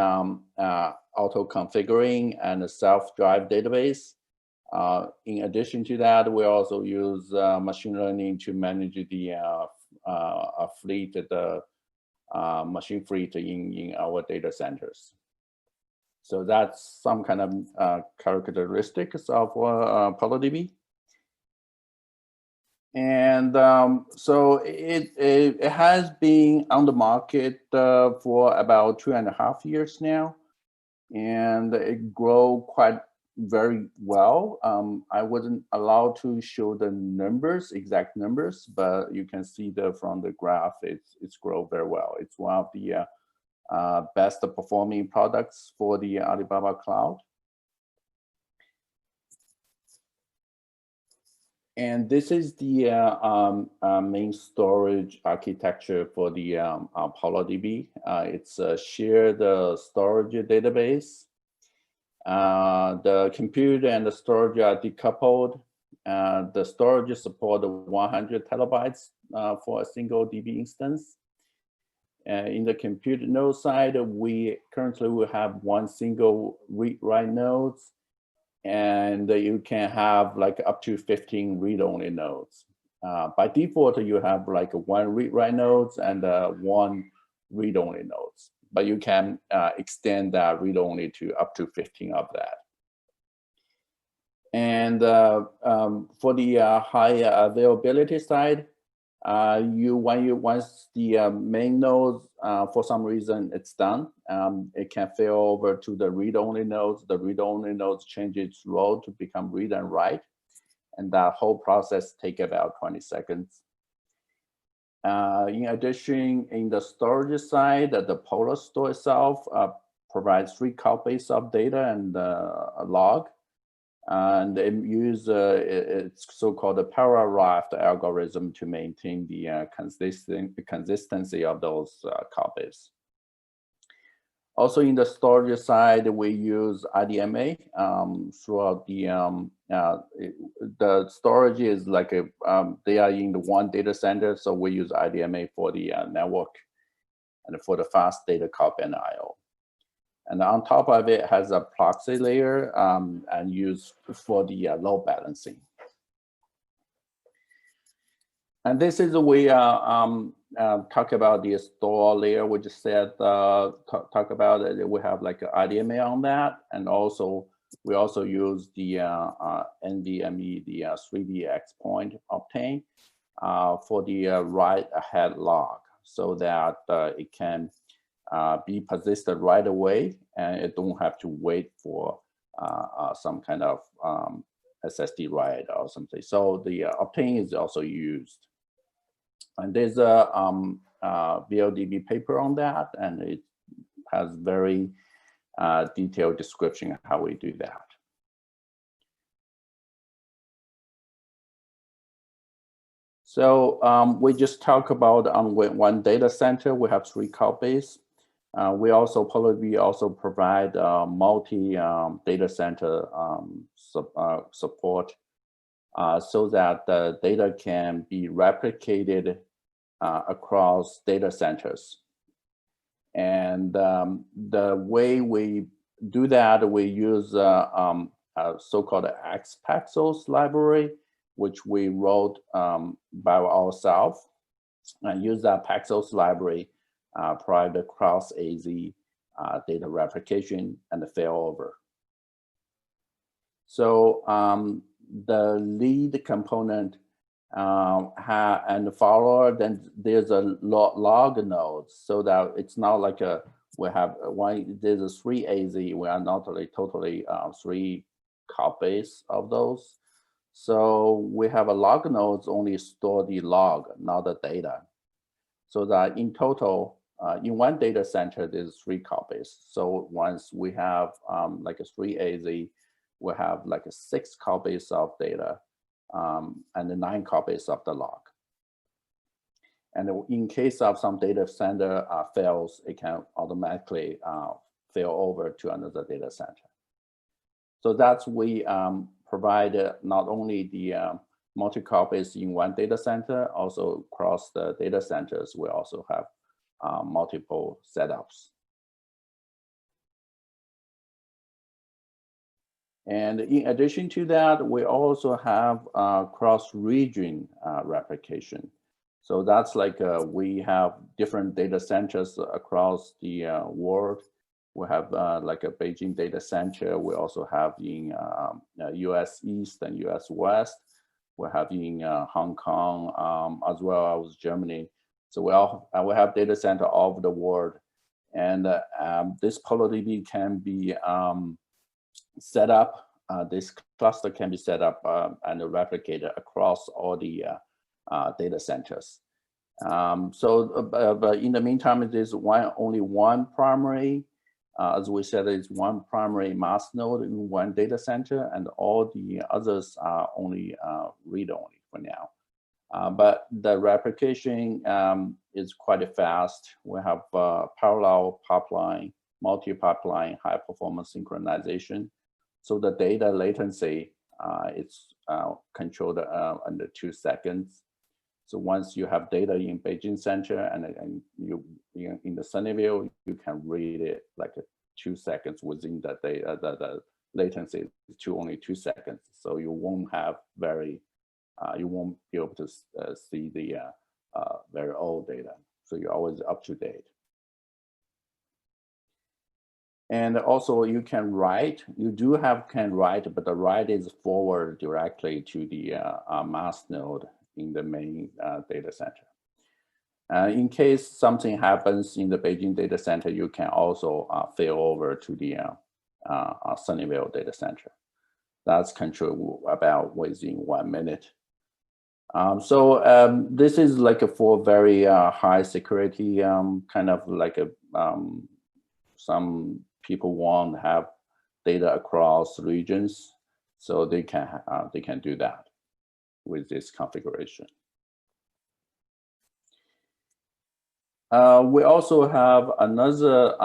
auto-configuring and self-drive database. In addition to that, we also use machine learning to manage the machine fleet in our data centers. So that's some kind of characteristics of Apollodb. And so it has been on the market for about 2.5 years now, and it grew quite very well. I wasn't allowed to show the numbers, exact numbers, but you can see from the graph, it's grown very well. It's one of the best performing products for the Alibaba Cloud. And this is the main storage architecture for the Apollodb. It's a shared storage database. The compute and the storage are decoupled. The storage support 100 terabytes for a single DB instance. In the compute node side, we currently will have one single read-write nodes, and you can have like up to 15 read-only nodes. By default, you have like one read-write nodes and one read-only nodes, but you can extend that read-only to up to 15 of that. And for the high availability side, once the main nodes, for some reason it's done, it can fail over to the read-only nodes. The read-only nodes change its role to become read and write, and that whole process take about 20 seconds. In addition, in the storage side, the Polar Store itself provides 3 copies of data and a log. And they use its so-called parallel algorithm to maintain the consistency of those copies. Also, in the storage side, we use IDMA throughout the storage is like they are in the one data center, so we use IDMA for the network and for the fast data copy and I/O. And on top of it has a proxy layer and used for the load balancing. And this is we talk about the store layer. We just said talk about it. We have like an IDMA on that, and also we also use the NVMe, the 3D X-point obtain for the write ahead log, so that it can be persisted right away, and it don't have to wait for some kind of SSD write or something. So the obtain is also used. And there's a VLDB paper on that, and it has very detailed description of how we do that. So we just talk about on one data center, we have 3 copies. We also provide multi data center support so that the data can be replicated across data centers. And the way we do that, we use a so-called Xpaxos library, which we wrote by ourselves, and use that Paxos library provide the cross AZ data replication and the failover. So the lead component and the follower, then there's a log node, so that it's not like we have one, there's a 3 AZ, we are not totally 3 copies of those. So we have a log nodes only store the log, not the data. So that in total, in one data center, there's 3 copies. So once we have like a 3 AZ, we have like 6 copies of data and 9 copies of the log. And in case of some data center fails, it can automatically fail over to another data center. So that's we provide not only the multi-copies in one data center, also across the data centers, we also have multiple setups. And in addition to that, we also have cross-region replication. So that's like we have different data centers across the world. We have like a Beijing data center. We also have in US East and US West. We have in Hong Kong as well as Germany. So we have data center all over the world. And this Apollodb can be set up, this cluster can be set up and replicated across all the data centers. But in the meantime, there's only one primary, as we said, it's one primary mass node in one data center, and all the others are only read-only for now. But the replication is quite fast. We have parallel pipeline, multi-pipeline, high-performance synchronization. So the data latency is controlled under 2 seconds. So once you have data in Beijing Center and you in the Sunnyvale, you can read it like 2 seconds within the data. The latency is only 2 seconds. So you won't have you won't be able to see the very old data. So you're always up to date. And also you can write, you can write, but the write is forward directly to the mass node in the main data center. In case something happens in the Beijing data center, you can also fail over to the Sunnyvale data center. That's controlled about within 1 minute. This is like for very high security, kind of like some people want to have data across regions, so they can do that with this configuration. We also have another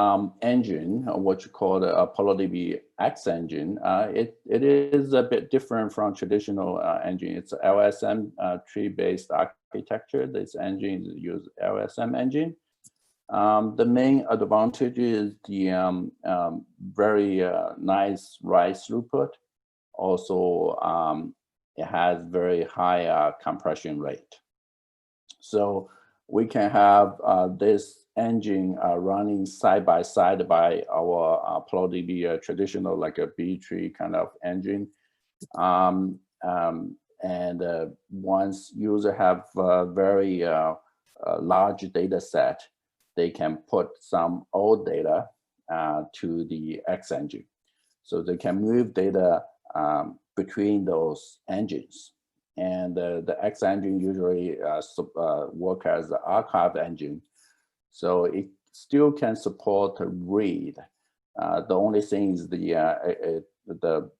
engine, what you call the Apollodb X Engine. It is a bit different from traditional engine. It's LSM tree-based architecture. This engine uses LSM engine. The main advantage is the very nice write throughput. Also, it has very high compression rate. So we can have this engine running side by side by our Apollodb traditional, like a B tree kind of engine. Once user have a very large data set, they can put some old data to the X engine. So they can move data between those engines. And the X engine usually work as the archive engine. So it still can support read. The only thing is the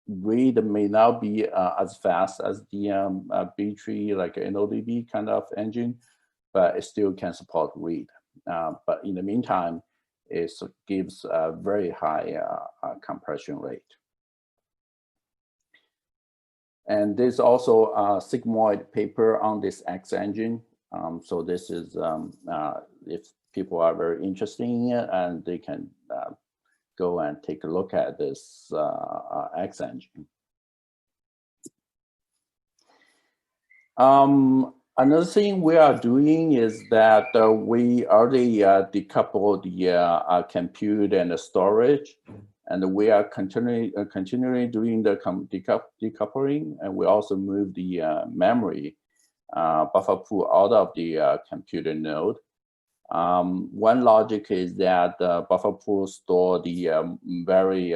read may not be as fast as the B tree, like NODB kind of engine, but it still can support read. But in the meantime, it gives a very high compression rate. And there's also a sigmoid paper on this X engine. So this is, if people are very interested in it, and they can go and take a look at this X engine. Another thing we are doing is that we already decoupled the compute and the storage. And we are continually doing the decoupling, and we also move the memory buffer pool out of the computer node. One logic is that the buffer pool store the very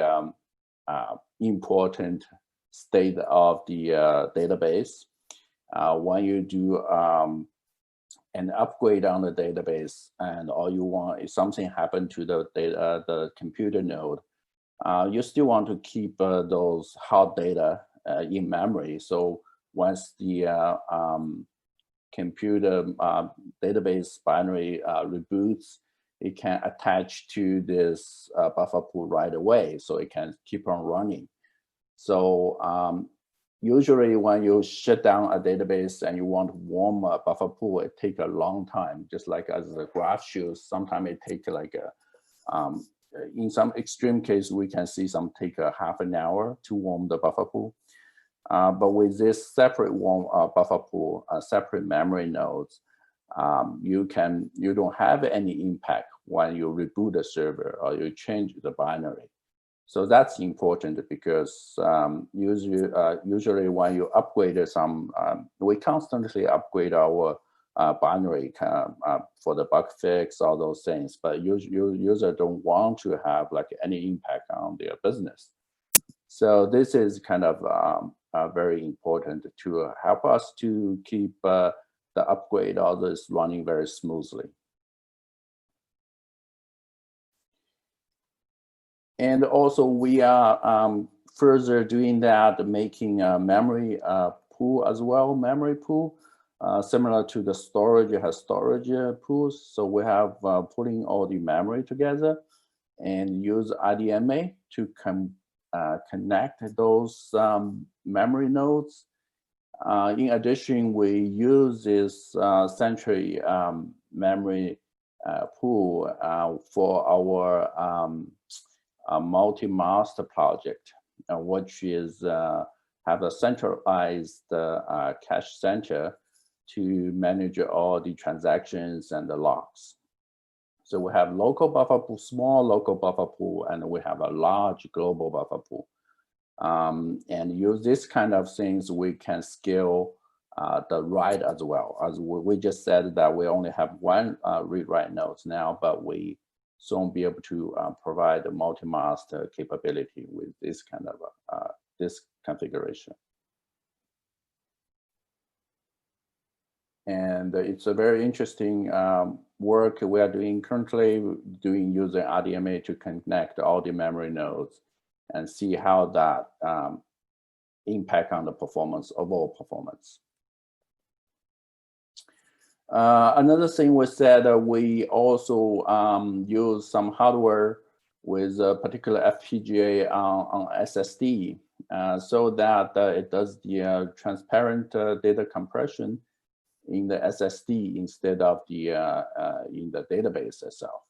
important state of the database. When you do an upgrade on the database, and all you want is something happened to the computer node, you still want to keep those hot data in memory. So once the computer database binary reboots, it can attach to this buffer pool right away, so it can keep on running. So usually when you shut down a database and you want to warm a buffer pool, it takes a long time, just like as the graph shows. Sometimes it takes like in some extreme case, we can see some take a half an hour to warm the buffer pool. But with this separate warm buffer pool, separate memory nodes, you don't have any impact when you reboot the server or you change the binary. So that's important because usually when you upgrade some, we constantly upgrade our binary for the bug fix, all those things, but user don't want to have like any impact on their business. So this is kind of very important to help us to keep the upgrade, all this running very smoothly. And also we are further doing that, making a memory pool as well, memory pool. Similar to the storage, it has storage pools. So we have putting all the memory together and use IDMA to connect those memory nodes. In addition, we use this Sentry memory pool for our multi-master project, which is have a centralized cache center to manage all the transactions and the logs. So we have local buffer pool, small local buffer pool, and we have a large global buffer pool. And use this kind of things, we can scale the write as well. As we just said that we only have one read-write nodes now, but we soon be able to provide a multi-master capability with this kind of this configuration. And it's a very interesting work we are doing currently, using RDMA to connect all the memory nodes and see how that impact on the performance, overall performance. Another thing we said, we also use some hardware with a particular FPGA on SSD so that it does the transparent data compression in the SSD instead of the in the database itself.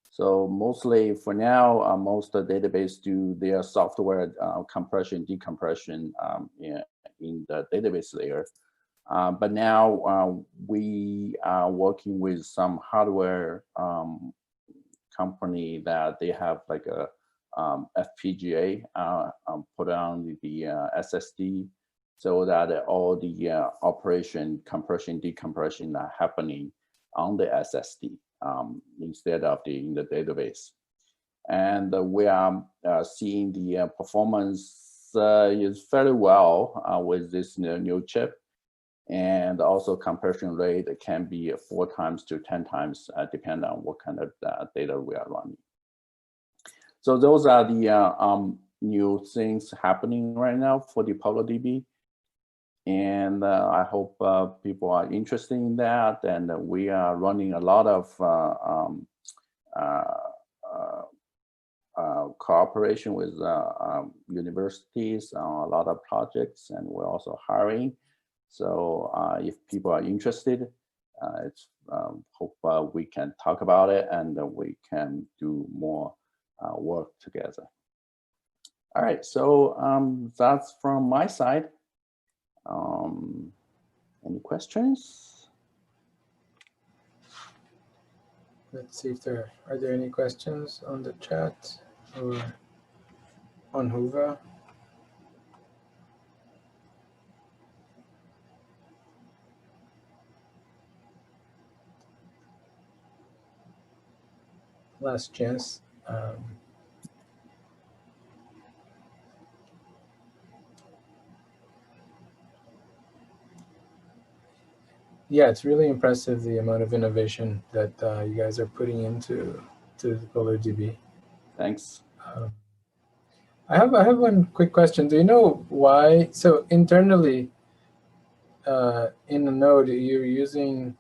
So mostly for now, most of the database do their software compression, decompression in the database layer. But now we are working with some hardware company that they have like a FPGA put on the SSD so that all the operation, compression, decompression are happening on the SSD instead of in the database. And we are seeing the performance is fairly well with this new chip. And also compression rate can be 4 times to 10 times, depending on what kind of data we are running. So those are the new things happening right now for the Apollodb. And I hope people are interested in that. And we are running a lot of cooperation with universities on a lot of projects, and we're also hiring. So if people are interested, hope we can talk about it and we can do more work together. All right, so that's from my side. Any questions? Let's see if are there any questions on the chat or on Hoover. Last chance. Yeah, it's really impressive the amount of innovation that you guys are putting into the Apollodb. Thanks. I have one quick question. Do you know why? So internally, in a node, you're using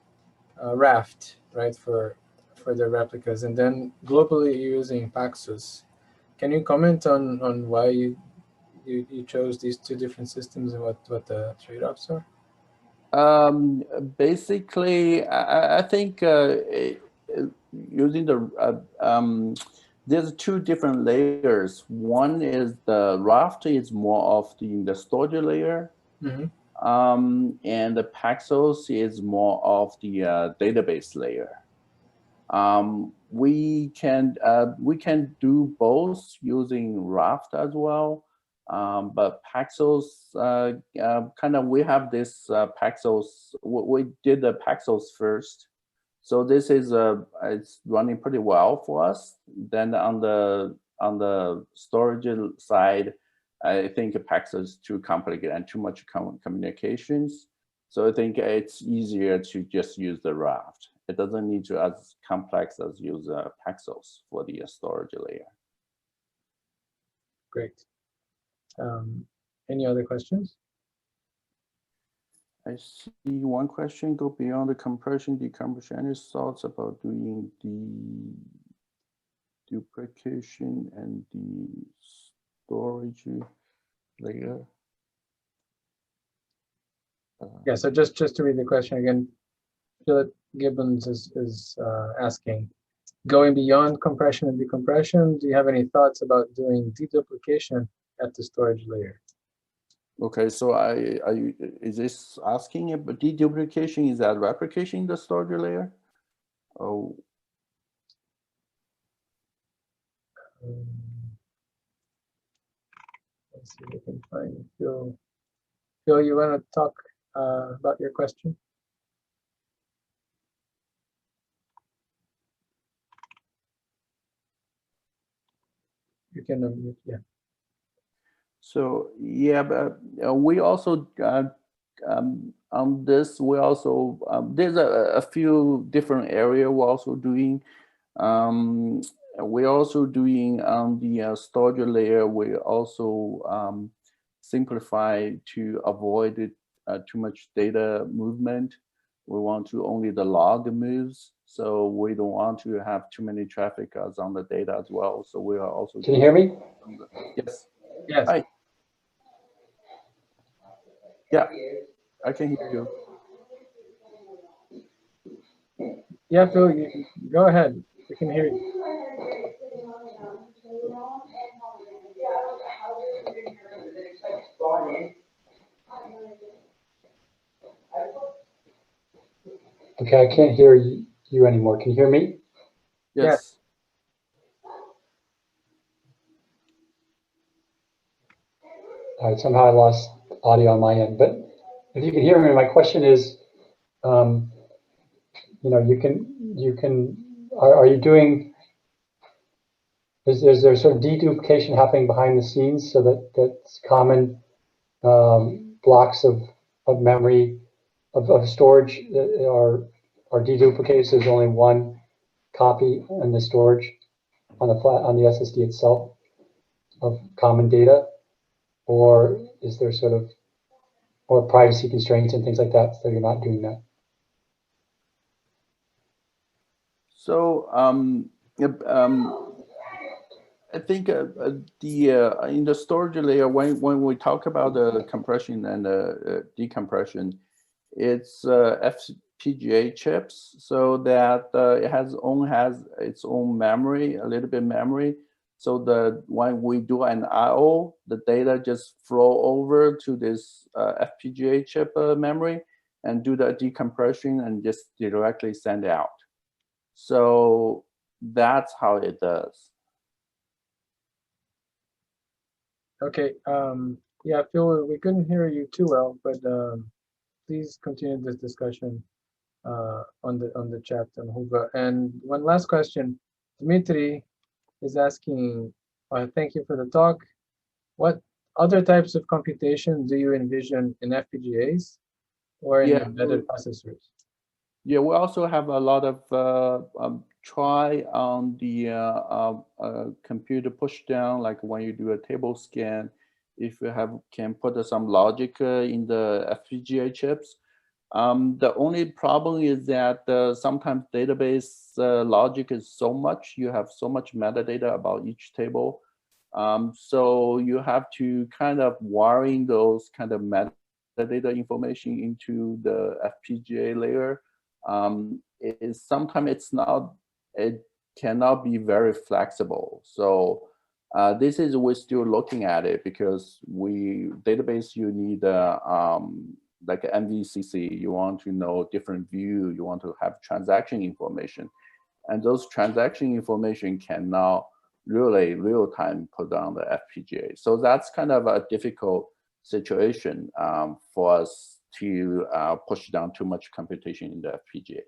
Raft, right, for the replicas, and then globally you're using Paxos. Can you comment on why you chose these 2 different systems and what the trade-offs are? Basically, I think using the there's 2 different layers. One is the Raft is more of the storage layer, and the Paxos is more of the database layer. We can do both using Raft as well. But Paxos, kind of, we have this Paxos. We did the Paxos first, so this is it's running pretty well for us. Then on the storage side, I think Paxos is too complicated and too much communications. So I think it's easier to just use the Raft. It doesn't need to as complex as use Paxos for the storage layer. Great. Any other questions? I see one question, go beyond the compression, decompression. Any thoughts about doing the duplication and the storage layer? Yeah, so just to read the question again, Philip Gibbons is asking, going beyond compression and decompression, do you have any thoughts about doing deduplication at the storage layer? Okay, so is this asking about deduplication? Is that replication in the storage layer? Oh. Let's see if we can find Phil. Phil, you want to talk about your question? You can unmute, yeah. So yeah, but we also on this we also there's a few different areas we're also doing. We're also doing on the storage layer. We also simplify to avoid too much data movement. We want to only the log moves, so we don't want to have too many traffic on the data as well. So we are also. Can you hear me? Yes. Yes. Hi. Yeah, I can hear you. Yeah, Phil, you, go ahead. We can hear you. Okay, I can't hear you anymore. Can you hear me? Yes. All right, somehow I lost audio on my end, but if you can hear me, my question is, you know, are you doing, is there sort of deduplication happening behind the scenes so that common blocks of memory, of storage are deduplicated, so there's only one copy in the storage on the SSD itself of common data? Or is there sort of more privacy constraints and things like that, so you're not doing that? So I think in the storage layer, when we talk about the compression and decompression, it's FPGA chips, so that it has its own memory, a little bit memory. So when we do an I/O, the data just flow over to this FPGA chip memory and do the decompression and just directly send out. So that's how it does. Okay. Yeah, Phil, we couldn't hear you too well, but please continue this discussion on the chat on Huba. And one last question, Dmitry is asking, thank you for the talk. What other types of computation do you envision in FPGAs or in embedded processors? Yeah, we also have a lot of try on the computer push down, like when you do a table scan, if you can put some logic in the FPGA chips. The only problem is that sometimes database logic is so much, you have so much metadata about each table. So you have to kind of wiring those kind of metadata information into the FPGA layer. Sometimes it cannot be very flexible. So this is, we're still looking at it, because database, you need like an MVCC, you want to know different view, you want to have transaction information. And those transaction information cannot really real time put on the FPGA. So that's kind of a difficult situation for us to push down too much computation in the FPGA.